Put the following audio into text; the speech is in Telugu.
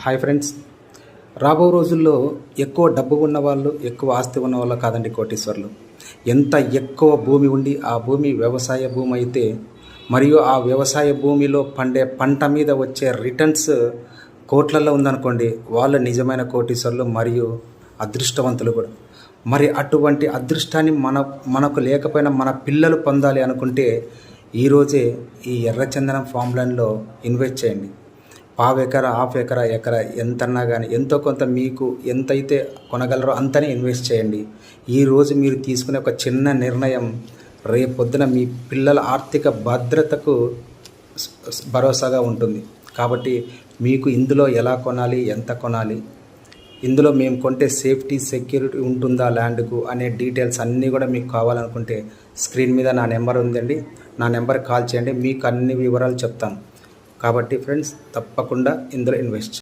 హాయ్ ఫ్రెండ్స్, రాబో రోజుల్లో ఎక్కువ డబ్బు ఉన్నవాళ్ళు, ఎక్కువ ఆస్తి ఉన్నవాళ్ళు కాదండి కోటీశ్వర్లు. ఎంత ఎక్కువ భూమి ఉండి ఆ భూమి వ్యవసాయ భూమి అయితే మరియు ఆ వ్యవసాయ భూమిలో పండే పంట మీద వచ్చే రిటర్న్స్ కోట్లలో ఉందనుకోండి, వాళ్ళు నిజమైన కోటీశ్వర్లు మరియు అదృష్టవంతులు కూడా. మరి అటువంటి అదృష్టాన్ని మనకు లేకపోయినా మన పిల్లలు పొందాలి అనుకుంటే ఈరోజే ఈ ఎర్రచందనం ఫామ్ ల్యాండ్లో ఇన్వెస్ట్ చేయండి. పావు ఎకరా, హాఫ్ ఎకరా, ఎకరా ఎంతన్నా కానీ ఎంతో కొంత మీకు ఎంతైతే కొనగలరో అంతనే ఇన్వెస్ట్ చేయండి. ఈరోజు మీరు తీసుకునే ఒక చిన్న నిర్ణయం రేపొద్దున మీ పిల్లల ఆర్థిక భద్రతకు భరోసాగా ఉంటుంది. కాబట్టి మీకు ఇందులో ఎలా కొనాలి, ఎంత కొనాలి, ఇందులో మేము కొంటే సేఫ్టీ సెక్యూరిటీ ఉంటుందా ల్యాండ్కు అనే డీటెయిల్స్ అన్నీ కూడా మీకు కావాలనుకుంటే స్క్రీన్ మీద నా నెంబర్ ఉందండి. నా నెంబర్కి కాల్ చేయండి, మీకు అన్ని వివరాలు చెప్తాను. కాబట్టి ఫ్రెండ్స్, తప్పకుండా ఇందులో ఇన్వెస్ట్